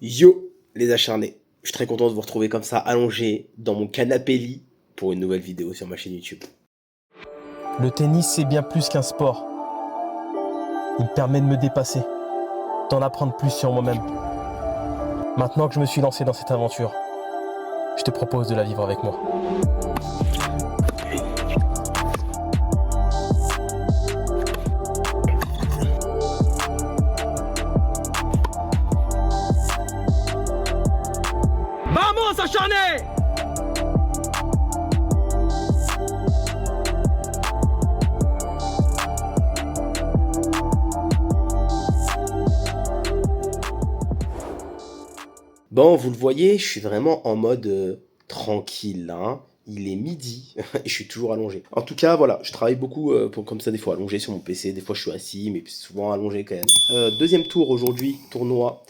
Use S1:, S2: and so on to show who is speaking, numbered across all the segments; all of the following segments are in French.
S1: Yo les acharnés, je suis très content de vous retrouver comme ça allongé dans mon canapé lit pour une nouvelle vidéo sur ma chaîne YouTube.
S2: Le tennis, c'est bien plus qu'un sport. Il me permet de me dépasser, d'en apprendre plus sur moi-même. Maintenant que je me suis lancé dans cette aventure, je te propose de la vivre avec moi.
S1: Vamos acharnés! Bon, vous le voyez, je suis vraiment en mode tranquille là, hein. Il est midi et je suis toujours allongé. En tout cas, voilà, je travaille beaucoup comme ça, des fois allongé sur mon PC, des fois je suis assis, mais souvent allongé quand même. Deuxième tour aujourd'hui, tournoi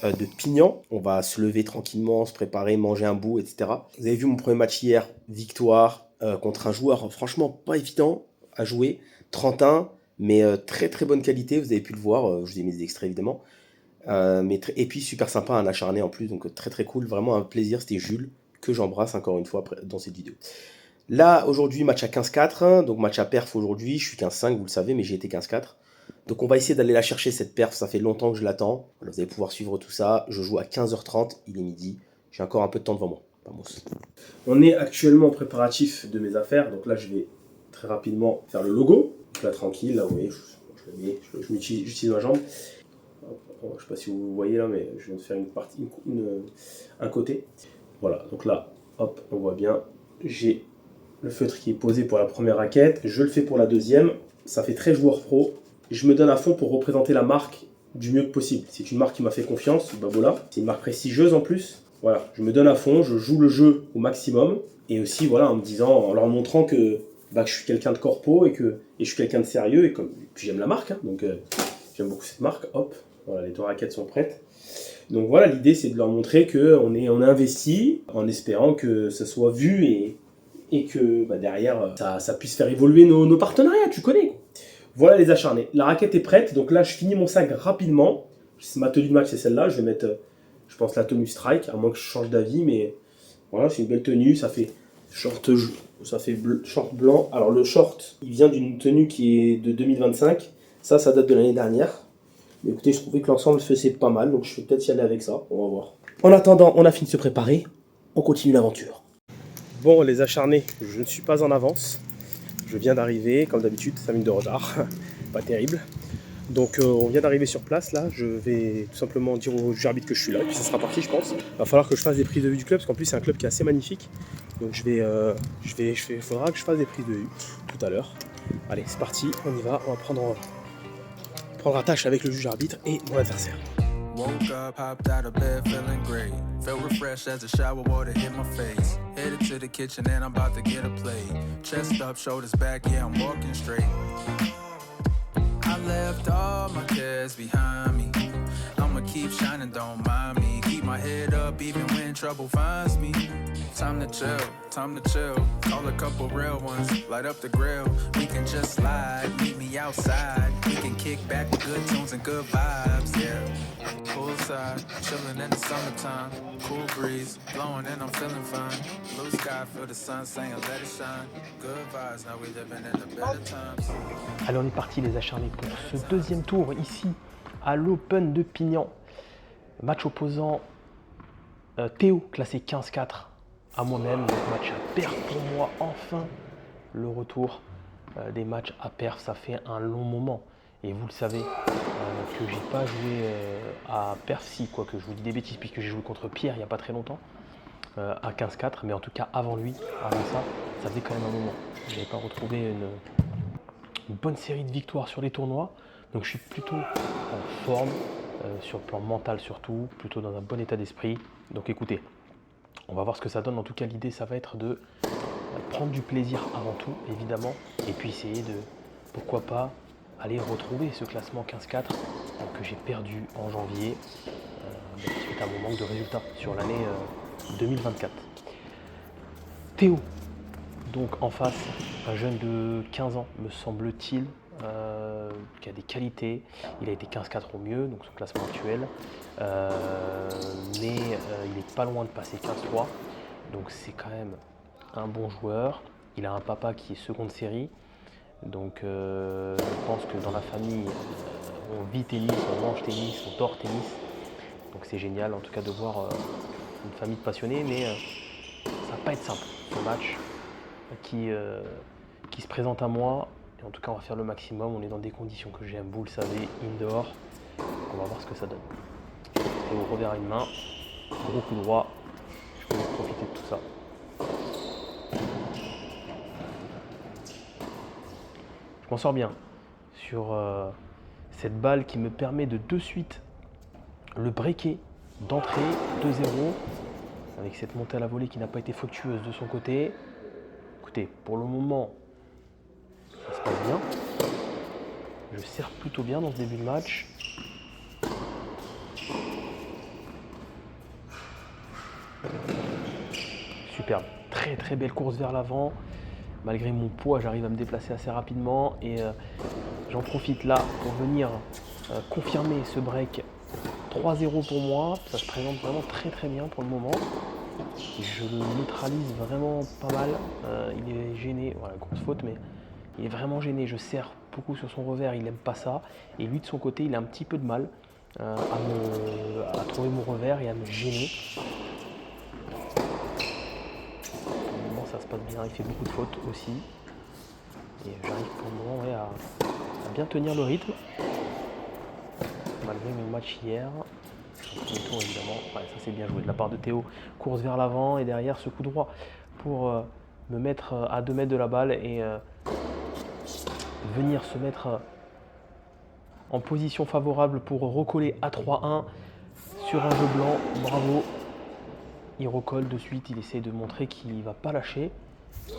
S1: de Pignan. On va se lever tranquillement, se préparer, manger un bout, etc. Vous avez vu mon premier match hier, victoire contre un joueur franchement pas évident à jouer, 31, mais très très bonne qualité, vous avez pu le voir, je vous ai mis des extraits évidemment. Et puis super sympa, un acharné en plus, donc très très cool, vraiment un plaisir. C'était Jules, que j'embrasse encore une fois dans cette vidéo. Là aujourd'hui match à 15-4, donc match à perf aujourd'hui, je suis 15-5 vous le savez, mais j'ai été 15-4. Donc on va essayer d'aller la chercher cette perf, ça fait longtemps que je l'attends. Vous allez pouvoir suivre tout ça, je joue à 15h30, il est midi, j'ai encore un peu de temps devant moi. Vamos. On est actuellement en préparatif de mes affaires, donc là je vais très rapidement faire le logo. Donc là tranquille, là vous voyez, j'utilise ma jambe. Je ne sais pas si vous voyez là, mais je viens de faire un côté. Voilà, donc là, hop, on voit bien. J'ai le feutre qui est posé pour la première raquette. Je le fais pour la deuxième. Ça fait très joueur pro. Je me donne à fond pour représenter la marque du mieux que possible. C'est une marque qui m'a fait confiance, Babola. C'est une marque prestigieuse en plus. Voilà, je me donne à fond, je joue le jeu au maximum. Et aussi, voilà, en me disant, en leur montrant que je suis quelqu'un de corpo et je suis quelqu'un de sérieux. Et puis j'aime la marque, hein, donc j'aime beaucoup cette marque. Hop. Voilà, les deux raquettes sont prêtes. Donc voilà, l'idée c'est de leur montrer qu'on est investi en espérant que ça soit vu et que derrière ça puisse faire évoluer nos partenariats, tu connais. Voilà les acharnés. La raquette est prête, donc là je finis mon sac rapidement. Ma tenue de match c'est celle-là, je vais mettre, je pense, la tenue strike, à moins que je change d'avis, mais voilà, c'est une belle tenue, ça fait short blanc. Alors le short, il vient d'une tenue qui est de 2025, ça date de l'année dernière. Mais écoutez, je trouvais que l'ensemble faisait pas mal, donc je vais peut-être y aller avec ça, on va voir. En attendant, on a fini de se préparer, on continue l'aventure. Bon les acharnés, je ne suis pas en avance. Je viens d'arriver, comme d'habitude, 5 minutes de retard, pas terrible. Donc on vient d'arriver sur place, là, je vais tout simplement dire au juge arbitre que je suis là, et puis ça sera parti je pense. Il va falloir que je fasse des prises de vue du club, parce qu'en plus c'est un club qui est assez magnifique. Donc il faudra que je fasse des prises de vue tout à l'heure. Allez, c'est parti, on y va, on va prendre attache avec le juge arbitre et mon adversaire.
S3: Woke up, hopped out of bed, feeling great. Felt refreshed as the shower water hit my face. Headed to the kitchen and I'm about to get a plate. Chest up, shoulders back, yeah, I'm walking straight. I left all my cares behind me. I'ma keep shining, don't mind me. Keep my head up even when trouble finds me. Time to chill. Call a couple real ones, light up the grill. We can just slide, meet me outside. We can kick back with good tunes and good vibes, yeah. Poolside, chilling in the summertime. Cool breeze, blowing and I'm feeling fine. Blue sky, feel the sun saying let it shine. Good vibes, now we living in the better times.
S2: Allez, on est parti les acharnés pour ce deuxième tour ici à l'Open de Pignan. Match opposant Théo, classé 15-4 à moi-même. Donc match à perf pour moi, enfin le retour des matchs à perf. Ça fait un long moment. Et vous le savez que j'ai pas joué à perf, si quoi que je vous dis des bêtises, puisque j'ai joué contre Pierre il n'y a pas très longtemps, à 15-4. Mais en tout cas avant lui, avant ça faisait quand même un moment. Je n'avais pas retrouvé une bonne série de victoires sur les tournois. Donc je suis plutôt en forme, sur le plan mental surtout, plutôt dans un bon état d'esprit. Donc écoutez, on va voir ce que ça donne. En tout cas, l'idée, ça va être de prendre du plaisir avant tout, évidemment, et puis essayer de, pourquoi pas, aller retrouver ce classement 15-4 que j'ai perdu en janvier, suite à mon manque de résultats sur l'année 2024. Théo, donc en face, un jeune de 15 ans, me semble-t-il, qui a des qualités. Il a été 15-4 au mieux, donc son classement actuel. Mais il n'est pas loin de passer 15-3. Donc c'est quand même un bon joueur. Il a un papa qui est seconde série. Donc je pense que dans la famille, on vit tennis, on mange tennis, on dort tennis. Donc c'est génial en tout cas de voir une famille de passionnés. Mais ça va pas être simple ce match qui se présente à moi. Et en tout cas on va faire le maximum. On est dans des conditions que j'aime, vous le savez, indoor. On va voir ce que ça donne. Et au revers à une main, gros coup droit. Je vais profiter de tout ça. Je m'en sors bien sur cette balle qui me permet de suite le breaker d'entrée 2-0 avec cette montée à la volée qui n'a pas été fructueuse de son côté. Écoutez, pour le moment, ça se passe bien. Je sers plutôt bien dans ce début de match. Superbe, très très belle course vers l'avant. Malgré mon poids, j'arrive à me déplacer assez rapidement et j'en profite là pour venir confirmer ce break 3-0 pour moi. Ça se présente vraiment très très bien pour le moment. Je le neutralise vraiment pas mal. Il est gêné, voilà, grosse faute, mais il est vraiment gêné. Je serre beaucoup sur son revers, il n'aime pas ça. Et lui de son côté, il a un petit peu de mal à trouver mon revers et à me gêner. Ça se passe bien, il fait beaucoup de fautes aussi. Et j'arrive pour le moment à bien tenir le rythme. Malgré mon match hier. Premier tour évidemment. Ouais, ça c'est bien joué de la part de Théo. Course vers l'avant et derrière ce coup droit pour me mettre à 2 mètres de la balle et venir se mettre en position favorable pour recoller à 3-1 sur un jeu blanc. Bravo. Il recolle de suite, il essaie de montrer qu'il ne va pas lâcher. Et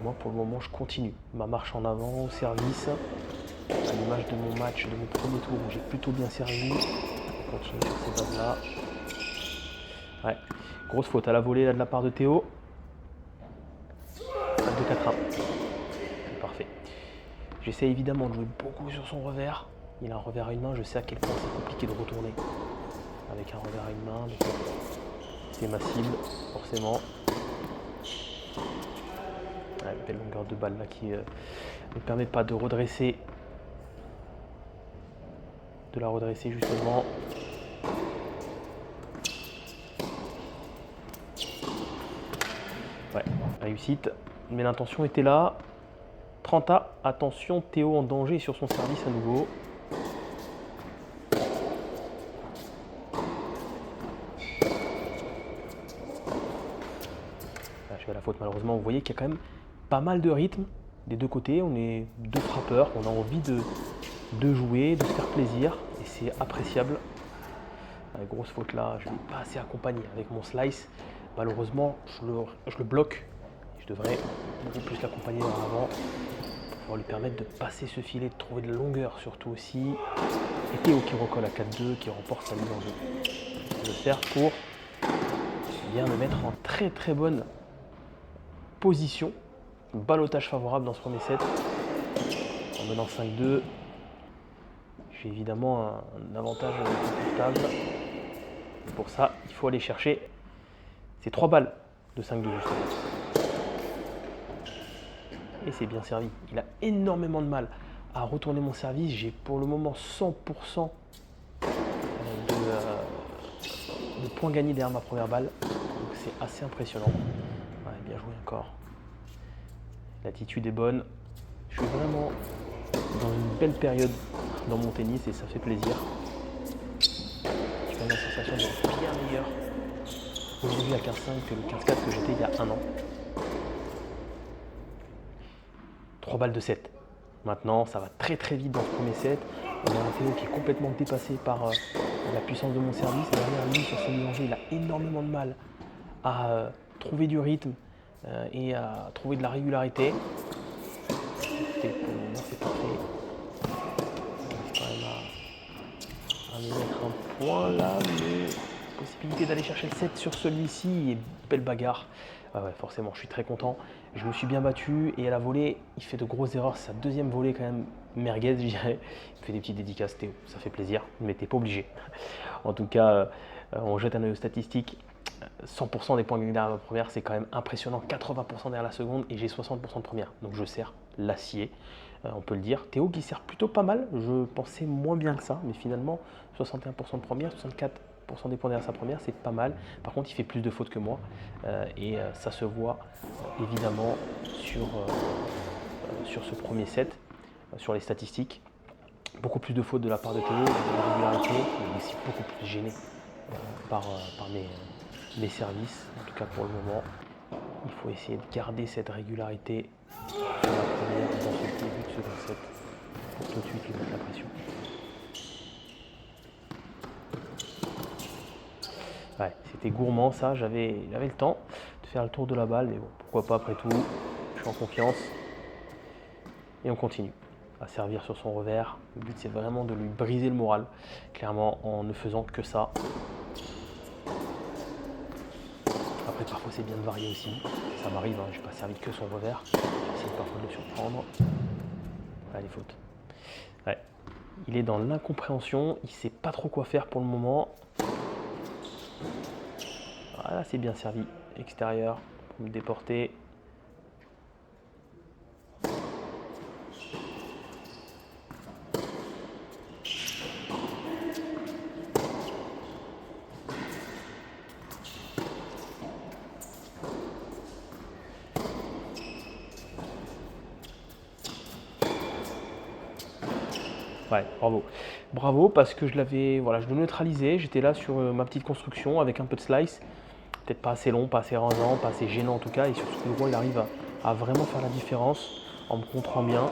S2: moi pour le moment je continue ma marche en avant au service. À l'image de mon match, de mon premier tour où j'ai plutôt bien servi. On continue sur ces bases là. Ouais, grosse faute à la volée là de la part de Théo. 2-4-1. C'est parfait. J'essaie évidemment de jouer beaucoup sur son revers. Il a un revers à une main, je sais à quel point c'est compliqué de retourner avec un revers à une main, donc c'est ma cible, forcément. Ouais, belle longueur de balle là qui ne me permet pas de redresser, de la redresser justement. Ouais, réussite, mais l'intention était là. 30A, attention, Théo en danger sur son service à nouveau. La faute malheureusement, vous voyez qu'il y a quand même pas mal de rythme des deux côtés. On est deux frappeurs, on a envie de jouer, de se faire plaisir et c'est appréciable. La grosse faute là, je ne l'ai pas assez accompagné avec mon slice. Malheureusement, je le bloque. Je devrais beaucoup plus l'accompagner dans l'avant pour pouvoir lui permettre de passer ce filet, de trouver de la longueur surtout aussi. Et Théo qui recolle à 4-2, qui remporte sa mise en jeu. Je sers pour bien me mettre en très très bonne position, ballottage favorable dans ce premier set. En menant 5-2, j'ai évidemment un avantage confortable. Et pour ça, il faut aller chercher ces 3 balles de 5-2 justement. Et c'est bien servi. Il a énormément de mal à retourner mon service. J'ai pour le moment 100% de points gagnés derrière ma première balle. Donc c'est assez impressionnant. Ouais, bien joué encore. L'attitude est bonne. Je suis vraiment dans une belle période dans mon tennis et ça fait plaisir. J'ai quand même la sensation d'être bien meilleur aujourd'hui à 15-5 que le 15-4 que j'étais il y a un an. 3 balles de 7. Maintenant, ça va très très vite dans ce premier set. On a un Théo qui est complètement dépassé par la puissance de mon service. Derrière lui, sur son mise en jeu, il a énormément de mal à trouver du rythme et à trouver de la régularité. Écoutez, pour le moment, c'est parfait. On arrive quand même à me mettre un point là, mais possibilité d'aller chercher le 7 sur celui-ci et belle bagarre. Ah ouais, forcément, je suis très content. Je me suis bien battu et à la volée, il fait de grosses erreurs. C'est sa deuxième volée quand même merguez, je dirais. Il fait des petites dédicaces, Théo, ça fait plaisir, mais t'es pas obligé. En tout cas, on jette un œil aux statistiques. 100% des points gagnés derrière la première, c'est quand même impressionnant. 80% derrière la seconde et j'ai 60% de première. Donc je sers l'acier, on peut le dire. Théo qui sert plutôt pas mal. Je pensais moins bien que ça, mais finalement 61% de première, 64% des points derrière sa première, c'est pas mal. Par contre, il fait plus de fautes que moi et ça se voit évidemment sur ce premier set, sur les statistiques. Beaucoup plus de fautes de la part de Théo, de régularité, il est aussi beaucoup plus gêné par mes services, en tout cas pour le moment. Il faut essayer de garder cette régularité sur la première dans ce début de second set pour tout de suite lui mettre la pression. Ouais, c'était gourmand ça, j'avais le temps de faire le tour de la balle, mais bon, pourquoi pas après tout, je suis en confiance. Et on continue à servir sur son revers. Le but c'est vraiment de lui briser le moral, clairement en ne faisant que ça. Après parfois c'est bien de varier aussi, ça m'arrive, hein, je n'ai pas servi que son revers, j'essaie parfois de le surprendre. Voilà les fautes. Ouais. Il est dans l'incompréhension, il ne sait pas trop quoi faire pour le moment. Voilà, c'est bien servi, extérieur, pour me déporter. Ouais, bravo. Bravo parce que je le neutralisais, j'étais là sur ma petite construction avec un peu de slice. Peut-être pas assez long, pas assez rangeant, pas assez gênant en tout cas. Et sur ce coup de droit, il arrive à vraiment faire la différence en me contrant bien.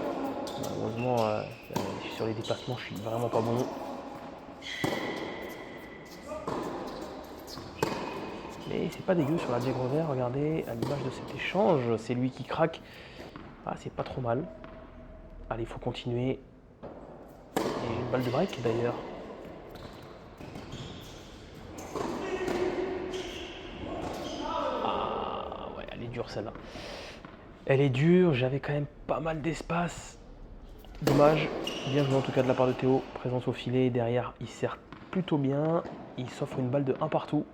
S2: Heureusement, sur les dépassements, je suis vraiment pas bon. Mais c'est pas dégueu sur la jag revers, regardez, à l'image de cet échange, c'est lui qui craque. Ah, c'est pas trop mal. Allez, il faut continuer. Et une balle de break d'ailleurs. Ah ouais, elle est dure celle-là. Elle est dure, j'avais quand même pas mal d'espace. Dommage. Bien joué en tout cas de la part de Théo. Présence au filet, derrière il sert plutôt bien. Il s'offre une balle de 1 partout.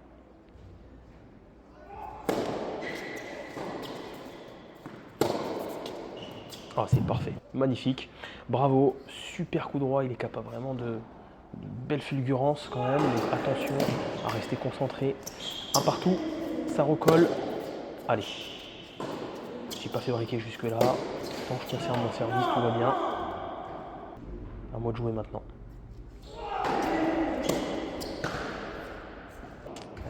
S2: Oh, c'est parfait, magnifique, bravo, super coup droit, il est capable vraiment de belle fulgurance quand même, mais attention à rester concentré. Un partout, ça recolle, allez, j'ai pas fait briquer jusque là, tant que je conserve mon service, tout va bien. À moi de jouer maintenant.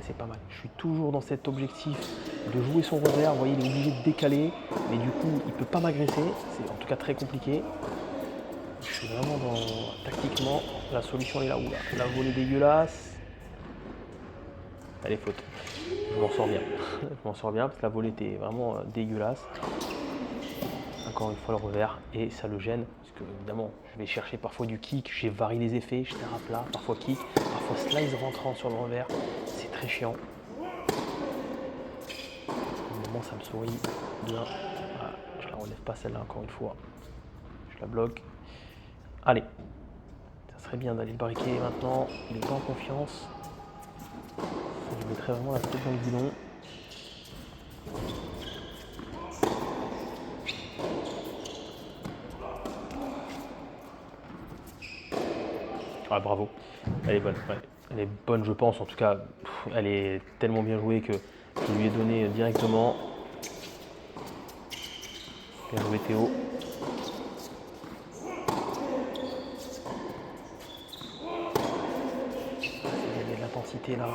S2: C'est pas mal. Je suis toujours dans cet objectif de jouer son revers. Vous voyez, il est obligé de décaler, mais du coup, il ne peut pas m'agresser. C'est en tout cas très compliqué. Je suis vraiment tactiquement, la solution est là où la volée dégueulasse. Elle est faute. Je m'en sors bien. Je m'en sors bien parce que la volée était vraiment dégueulasse. Encore une fois le revers et ça le gêne parce que évidemment je vais chercher parfois du kick, j'ai varié les effets, je terre à plat, parfois kick, parfois slice rentrant sur le revers, c'est très chiant. Au moment ça me sourit bien, voilà, je la relève pas celle-là encore une fois, je la bloque. Allez, ça serait bien d'aller le barriquer maintenant, il est pas en confiance, je mettrai vraiment la tête dans le guidon. Ah, bravo, elle est bonne, ouais. Elle est bonne je pense, en tout cas elle est tellement bien jouée que je lui ai donné directement. Bien joué Théo. Il y a de l'intensité là.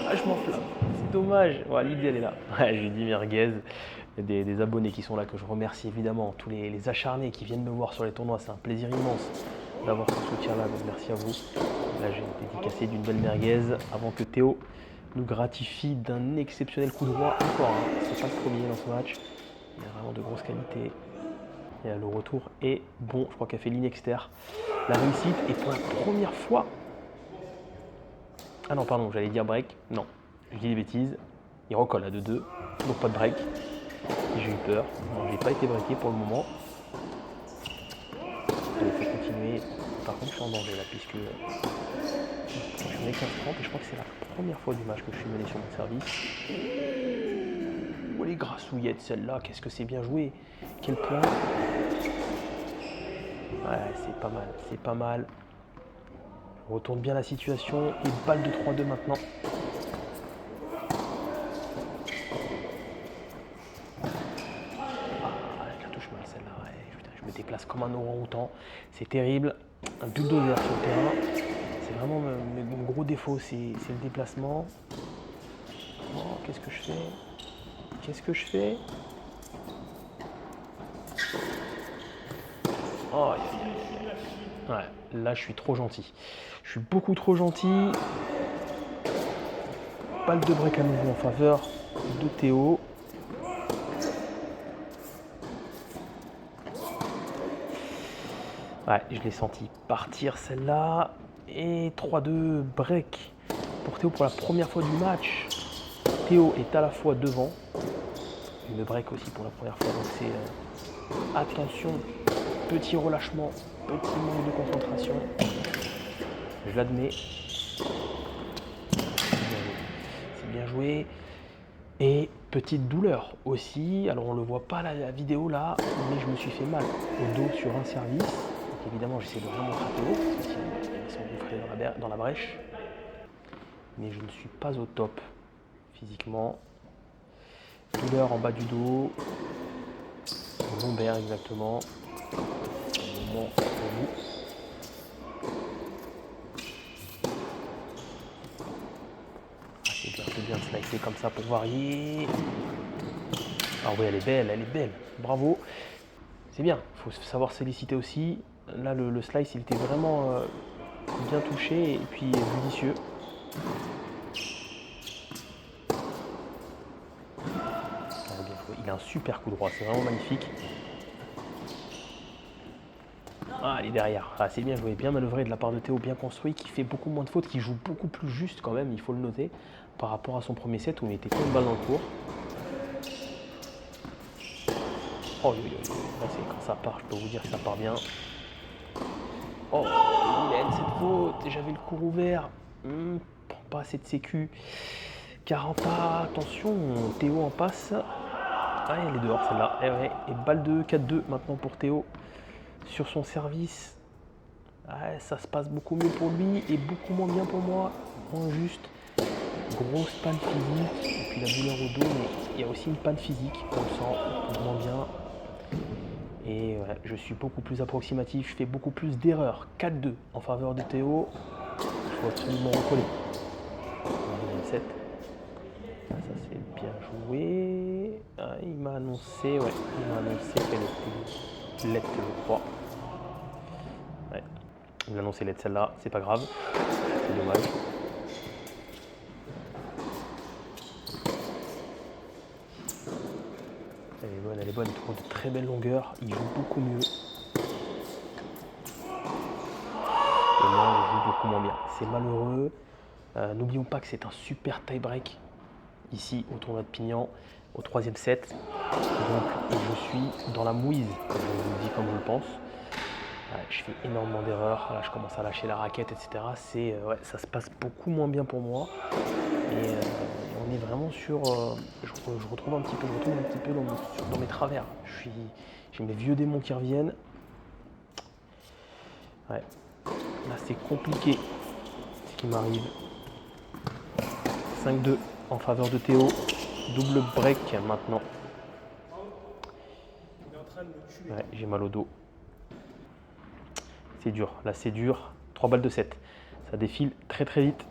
S2: Ah, je m'enflamme, c'est dommage. Ouais, l'idée elle est là. Ouais, je lui dis merguez. Il y a des abonnés qui sont là que je remercie évidemment, tous les acharnés qui viennent me voir sur les tournois, c'est un plaisir immense d'avoir ce soutien là, donc merci à vous. Là j'ai dédicacé d'une belle merguez avant que Théo nous gratifie d'un exceptionnel coup de droit encore, hein. C'est pas le premier dans ce match, il y a vraiment de grosses qualités. Et le retour est bon, je crois qu'elle fait ligne externe. La réussite et pour la première fois... Ah non, pardon, j'allais dire break. Non, je dis des bêtises. Il recolle à 2-2, donc pas de break. Et j'ai eu peur. Non, j'ai pas été breaké pour le moment. Allez, faut continuer. Par contre, je suis en danger là, puisque je suis mené 15-30 et je crois que c'est la première fois du match que je suis mené sur mon service. Oh, les grassouillettes, celle-là, qu'est-ce que c'est bien joué. Quel point. Ouais, c'est pas mal, c'est pas mal. On retourne bien la situation. Et balle de 3-2 maintenant. Je la touche mal celle-là. Ouais, putain, je me déplace comme un orang-outan. C'est terrible. Un bulldozer sur le terrain. C'est vraiment mon gros défaut, c'est le déplacement. Oh, qu'est-ce que je fais? Qu'est-ce que je fais? Oh, ouais, là je suis trop gentil. Je suis beaucoup trop gentil. Balle de break à nouveau en faveur de Théo. Ouais, je l'ai senti partir celle-là. Et 3-2 break pour Théo pour la première fois du match. Théo est à la fois devant. Une break aussi pour la première fois. Donc c'est attention, petit relâchement, petit manque de concentration. Je l'admets. C'est bien joué. Et petite douleur aussi. Alors on ne le voit pas la vidéo là, mais je me suis fait mal au dos sur un service. Donc évidemment j'essaie de vraiment frapper haut, parce que sinon ils sont engouffrés dans la brèche. Mais je ne suis pas au top physiquement. Douleur en bas du dos. Lombaire exactement. Un moment pour vous. C'est bien de slicer comme ça pour varier. Ah oui, elle est belle, bravo. C'est bien, il faut savoir solliciter aussi. Là, le slice, il était vraiment bien touché et puis judicieux. Il a un super coup droit, c'est vraiment magnifique. Ah, elle est derrière. Ah, c'est bien joué, bien manœuvré de la part de Théo, bien construit, qui fait beaucoup moins de fautes, qui joue beaucoup plus juste quand même, il faut le noter, par rapport à son premier set où il était pas une balle dans le cours. Oh, là, c'est quand ça part, je peux vous dire que ça part bien. Oh, Mylène, cette faute, j'avais le cours ouvert. Pas assez de sécu. 40 attention, Théo en passe. Ah, elle est dehors celle-là. Et balle de 4-2 maintenant pour Théo. Sur son service. Ah, ça se passe beaucoup mieux pour lui et beaucoup moins bien pour moi. Moins juste. Grosse panne physique. Et puis la douleur au dos, mais il y a aussi une panne physique. On le sent moins bien. Et ouais, je suis beaucoup plus approximatif. Je fais beaucoup plus d'erreurs. 4-2 en faveur de Théo. Il faut absolument recoller. Ça c'est bien joué. Ah, il m'a annoncé qu'elle était lettre, je crois. Ouais. Il m'a annoncé lettre celle-là, c'est pas grave. C'est dommage. Elle est bonne, il trouve de très belles longueurs. Il joue beaucoup mieux. Et moi, je joue beaucoup moins bien. C'est malheureux. N'oublions pas que c'est un super tie-break ici au tournoi de Pignan, au 3e set. Donc je suis dans la mouise, je vous le dis comme je le pense. Je fais énormément d'erreurs, là je commence à lâcher la raquette, etc. Ouais, ça se passe beaucoup moins bien pour moi. Et on est vraiment sur... je retrouve un petit peu dans mes travers. J'ai mes vieux démons qui reviennent. Ouais. Là c'est compliqué ce qui m'arrive. 5-2 en faveur de Théo. Double break maintenant. Ouais, j'ai mal au dos. C'est dur, là c'est dur. 3 balles de 7. Ça défile très très vite.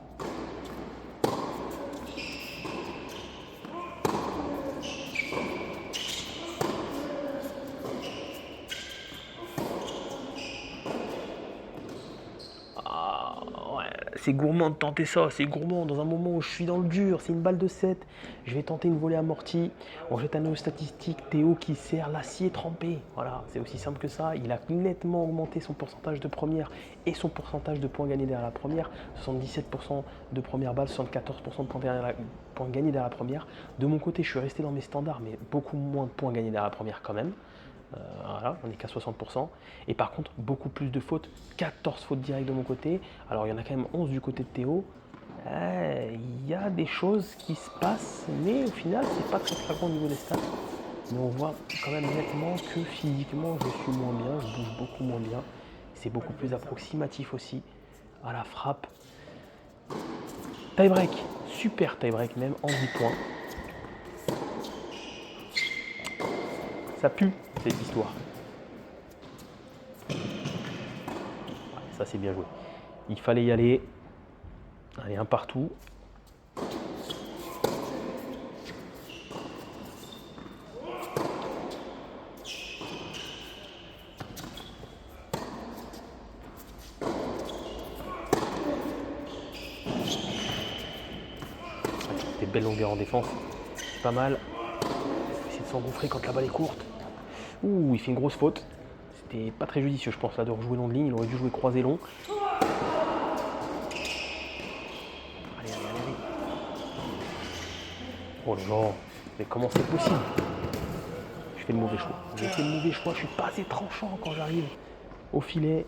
S2: Ah, ouais, C'est gourmand de tenter ça, c'est gourmand dans un moment où je suis dans le dur, c'est une balle de 7. Je vais tenter une volée amortie. On jette un nos statistiques, Théo qui sert l'acier trempé. Voilà, c'est aussi simple que ça. Il a nettement augmenté son pourcentage de première et son pourcentage de points gagnés derrière la première. 77% de première balle, 74% de points gagnés derrière la première. De mon côté, je suis resté dans mes standards, mais beaucoup moins de points gagnés derrière la première quand même. Voilà, on n'est qu'à 60%. Et par contre, beaucoup plus de fautes, 14 fautes directes de mon côté. Alors il y en a quand même 11 du côté de Théo. Il y a des choses qui se passent, mais au final, c'est pas très flagrant au niveau des stats. Mais on voit quand même nettement que physiquement, je suis moins bien, je bouge beaucoup moins bien. C'est beaucoup plus approximatif aussi à la frappe. Tie break, super tie break même, en 10 points. Ça pue cette histoire. Ouais, ça c'est bien joué. Il fallait y aller. Allez, un partout. Des belles longueurs en défense. C'est pas mal. Essayer de s'engouffrer quand la balle est courte. Ouh, il fait une grosse faute. C'était pas très judicieux, je pense, là, de rejouer long de ligne. Il aurait dû jouer croisé long. Allez. Oh là là, mais comment c'est possible? Je fais le mauvais choix. J'ai fait le mauvais choix. Je suis pas assez tranchant quand j'arrive au filet.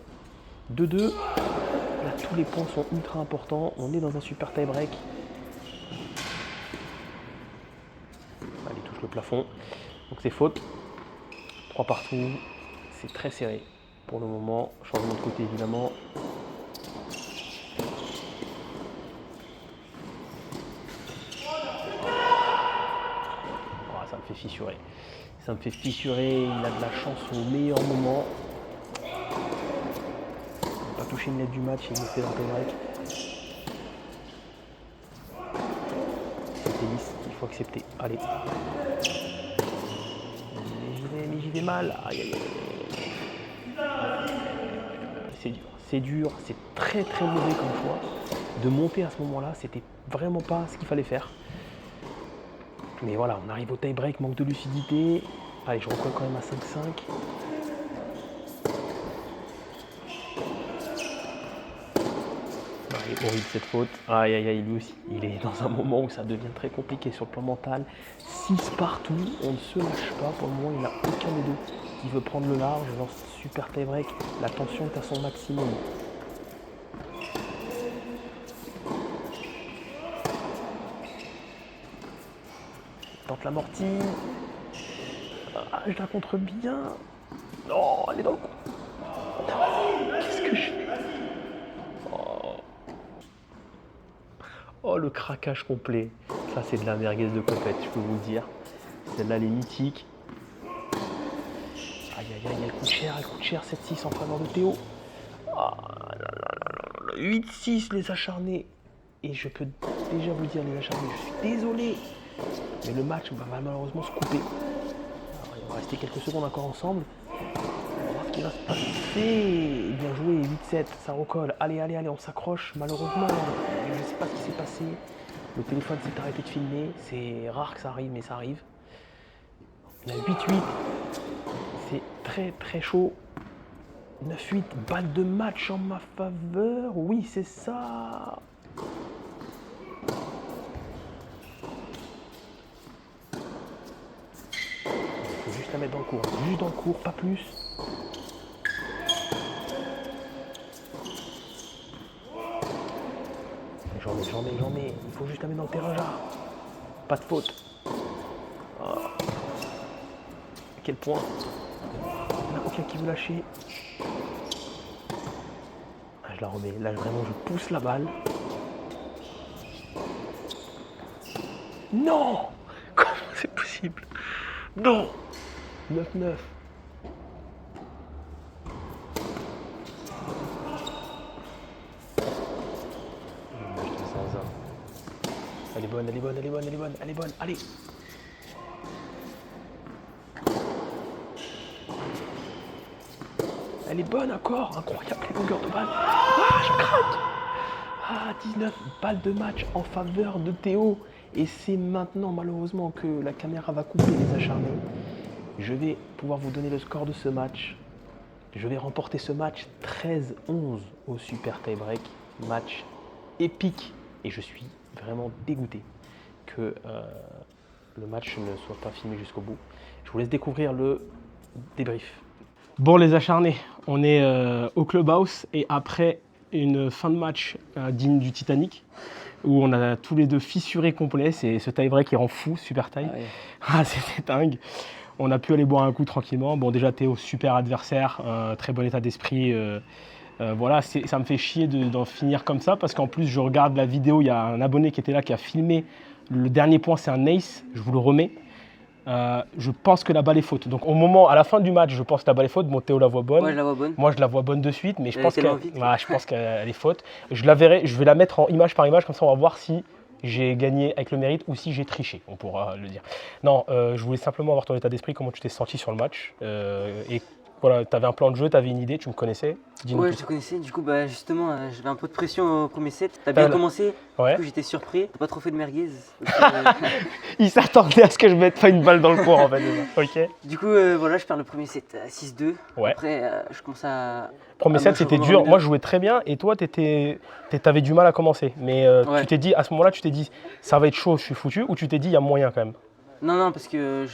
S2: 2-2. Là, tous les points sont ultra importants. On est dans un super tie break. Allez, touche le plafond. Donc c'est faute. 3 partout, c'est très serré pour le moment. Changement de côté évidemment. Oh, ça me fait fissurer. Ça me fait fissurer. Il a de la chance au meilleur moment. Il n'a pas touché une lettre du match, il me fait dans le break. C'était lisse, il faut accepter. Allez. Mais j'y vais mal. Aïe. C'est dur, c'est très très mauvais comme choix. De monter à ce moment-là, c'était vraiment pas ce qu'il fallait faire. Mais voilà, on arrive au tie break, manque de lucidité. Allez, je recolle quand même à 5-5. Allez, horrible cette faute. Aïe, lui aussi. Il est dans un moment où ça devient très compliqué sur le plan mental. 6 partout, on ne se lâche pas. Pour le moment, il n'y en a aucun des deux qui veut prendre le large. Dans ce super tie break, la tension est à son maximum. Tente l'amorti. Je la contre bien. Non, elle est dans le coup. Qu'est-ce que je fais? Oh, le craquage complet. Ça, c'est de la merguez de compète, je peux vous le dire. Celle-là, elle est mythique. Aïe, elle coûte cher, 7-6 en faveur de Théo. 8-6 les acharnés. Et je peux déjà vous dire, les acharnés, je suis désolé. Mais le match va malheureusement se couper. Alors, il va rester quelques secondes encore ensemble. On va voir ce qui va se passer. Bien joué, 8-7, ça recolle. Allez, on s'accroche. Malheureusement, je ne sais pas ce qui s'est passé. Le téléphone s'est arrêté de filmer. C'est rare que ça arrive, mais ça arrive. On a 8-8. C'est très très chaud. 9-8, balle de match en ma faveur. Oui, c'est ça. Il faut juste la mettre dans le cours. Juste dans le cours, pas plus. J'en mets. Il faut juste la mettre dans le terrain là. Pas de faute. Oh. Quel point. Il n'y en a aucun qui veut lâcher. Je la remets. Là, vraiment, je pousse la balle. Non! Comment c'est possible? Non! 9-9. Elle est bonne, allez. Elle est bonne encore, incroyable les longueurs de balle. Ah, je craque. Ah, 19 balles de match en faveur de Théo. Et c'est maintenant malheureusement que la caméra va couper les acharnés. Je vais pouvoir vous donner le score de ce match. Je vais remporter ce match 13-11 au Super Tie Break. Match épique. Et je suis vraiment dégoûté que le match ne soit pas filmé jusqu'au bout. Je vous laisse découvrir le débrief. Bon les acharnés, on est au Clubhouse et après une fin de match digne du Titanic où on a tous les deux fissuré complet, c'est ce tie-break qui rend fou, super tie. Ah, ouais. Ah, c'était dingue. On a pu aller boire un coup tranquillement. Bon déjà Théo, super adversaire, très bon état d'esprit. Voilà, ça me fait chier d'en finir comme ça parce qu'en plus je regarde la vidéo, il y a un abonné qui était là qui a filmé. Le dernier point c'est un ace, je vous le remets. Je pense que la balle est faute. Donc à la fin du match, je pense que la balle est faute. Bon, Théo la voit bonne.
S4: Ouais, je la vois bonne.
S2: Moi, je la vois bonne de suite, mais je pense qu'elle est faute. Je la verrai, je vais la mettre en image par image, comme ça on va voir si j'ai gagné avec le mérite ou si j'ai triché. On pourra le dire. Non, je voulais simplement avoir ton état d'esprit, comment tu t'es senti sur le match. Et voilà, tu avais un plan de jeu, tu avais une idée, tu me connaissais.
S4: Ouais, je te connaissais. Du coup, justement, j'avais un peu de pression au premier set. T'as bien commencé.
S2: Ouais.
S4: Du coup, j'étais surpris. T'as pas trop fait de merguez.
S2: Il s'attendait à ce que je mette pas une balle dans le cours en fait. Ok.
S4: Du coup, voilà, je perds le premier set à 6-2.
S2: Ouais.
S4: Après, je commence à.
S2: Premier set, c'était dur. Moi, je jouais très bien et toi, t'avais du mal à commencer. Mais ouais. Tu t'es dit, à ce moment-là, ça va être chaud, je suis foutu, ou tu t'es dit, il y a moyen quand même?
S4: Non, parce que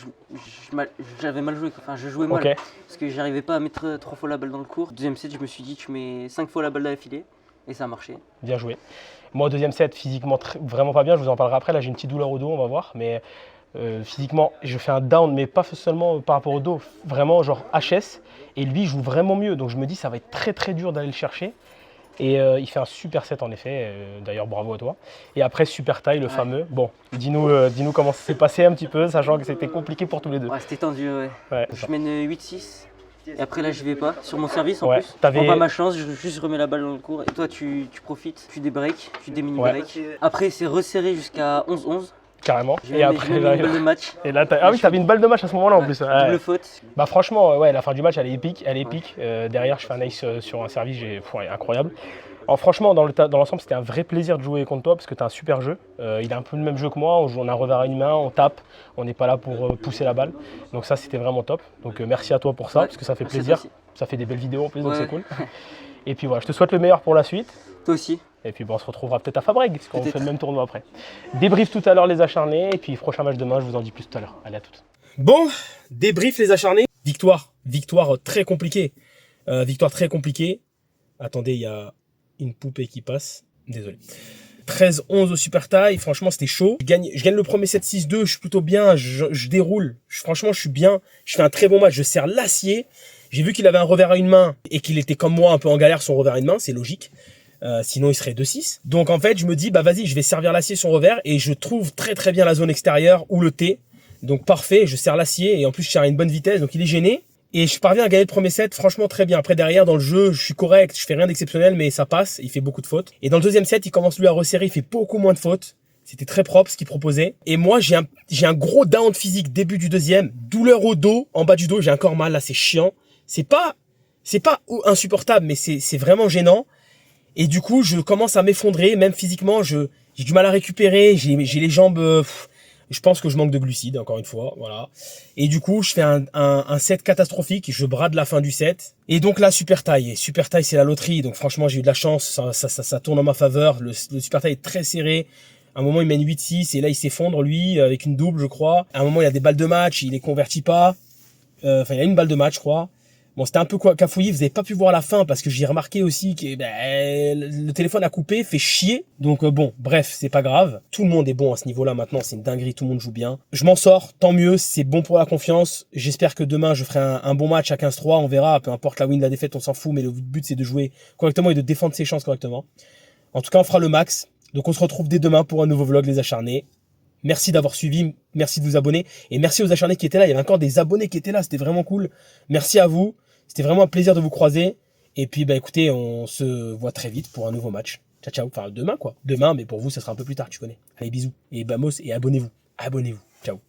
S4: j'avais mal joué, enfin je jouais mal, okay. Parce que j'arrivais pas à mettre 3 fois la balle dans le court. Deuxième set, je me suis dit, tu mets 5 fois la balle dans la filée, et ça a marché.
S2: Bien joué. Moi, au deuxième set, physiquement, vraiment pas bien, je vous en parlerai après, là j'ai une petite douleur au dos, on va voir, mais physiquement, je fais un down, mais pas seulement par rapport au dos, vraiment genre HS, et lui joue vraiment mieux, donc je me dis, ça va être très très dur d'aller le chercher. Et il fait un super set en effet, d'ailleurs bravo à toi. Et après super tie, le fameux. Bon, dis-nous comment ça s'est passé un petit peu, sachant que c'était compliqué pour tous les deux.
S4: Ouais, c'était tendu, ouais. Je mène 8-6, et après là je vais pas, sur mon service en plus.
S2: Je prends
S4: pas ma chance, je juste remets la balle dans le court. Et toi tu profites, tu débreaks, tu démini-breaks. Après c'est resserré jusqu'à 11-11.
S2: Carrément.
S4: Et après, j'ai une balle de match.
S2: Et là, ah oui, t'avais une balle de match à ce moment-là en plus.
S4: Double faute.
S2: Bah franchement, ouais, la fin du match, elle est épique. Derrière, je fais un ace sur un service, incroyable. Alors franchement, dans l'ensemble, c'était un vrai plaisir de jouer contre toi parce que tu as un super jeu. Il a un peu le même jeu que moi. On a un revers à une main, on tape. On n'est pas là pour pousser la balle. Donc ça, c'était vraiment top. Donc merci à toi pour ça parce que ça fait plaisir. Ça fait des belles vidéos en plus, donc c'est cool. Et puis voilà, je te souhaite le meilleur pour la suite.
S4: Toi aussi.
S2: Et puis bon, on se retrouvera peut-être à Fabreg, parce qu'on fait le même tournoi après. Débrief tout à l'heure les acharnés, et puis prochain match demain, je vous en dis plus tout à l'heure. Allez, à toutes. Bon, débrief les acharnés. Victoire très compliquée. Victoire très compliquée. Attendez, il y a une poupée qui passe. Désolé. 13-11 au super tie, franchement c'était chaud. Je gagne le premier set 6-2, je suis plutôt bien, je déroule. Franchement, je suis bien. Je fais un très bon match, je serre l'acier. J'ai vu qu'il avait un revers à une main et qu'il était comme moi un peu en galère son revers à une main, c'est logique. Sinon il serait 2-6. Donc en fait je me dis vas-y, je vais servir l'acier son revers et je trouve très très bien la zone extérieure ou le T. Donc parfait, je serre l'acier et en plus je serre à une bonne vitesse, donc il est gêné. Et je parviens à gagner le premier set, franchement très bien. Après derrière dans le jeu, je suis correct, je fais rien d'exceptionnel mais ça passe, il fait beaucoup de fautes. Et dans le deuxième set, il commence lui à resserrer, il fait beaucoup moins de fautes. C'était très propre ce qu'il proposait. Et moi j'ai un gros down physique début du deuxième, douleur au dos, en bas du dos, j'ai encore mal là, c'est chiant. C'est pas insupportable mais c'est vraiment gênant. Et du coup, je commence à m'effondrer, même physiquement, j'ai du mal à récupérer, j'ai les jambes, je pense que je manque de glucides, encore une fois, voilà. Et du coup, je fais un set catastrophique, je brade la fin du set. Et donc là, super tie. Et super tie, c'est la loterie, donc franchement, j'ai eu de la chance, ça tourne en ma faveur. Le super tie est très serré. À un moment, il mène 8-6, et là, il s'effondre, lui, avec une double, je crois. À un moment, il a des balles de match, il les convertit pas. Enfin, il a une balle de match, je crois. Bon, c'était un peu cafouillis, vous avez pas pu voir la fin parce que j'ai remarqué aussi que le téléphone a coupé, fait chier. Donc bon, bref, c'est pas grave. Tout le monde est bon à ce niveau-là maintenant, c'est une dinguerie, tout le monde joue bien. Je m'en sors, tant mieux, c'est bon pour la confiance. J'espère que demain, je ferai un bon match à 15-3, on verra, peu importe la win, la défaite, on s'en fout, mais le but c'est de jouer correctement et de défendre ses chances correctement. En tout cas, on fera le max. Donc on se retrouve dès demain pour un nouveau vlog, les acharnés. Merci d'avoir suivi, merci de vous abonner et merci aux acharnés qui étaient là. Il y avait encore des abonnés qui étaient là, c'était vraiment cool. Merci à vous. C'était vraiment un plaisir de vous croiser. Et puis, écoutez, on se voit très vite pour un nouveau match. Ciao, ciao. Enfin, demain, quoi. Demain, mais pour vous, ça sera un peu plus tard, tu connais. Allez, bisous. Et Bamos, et abonnez-vous. Abonnez-vous.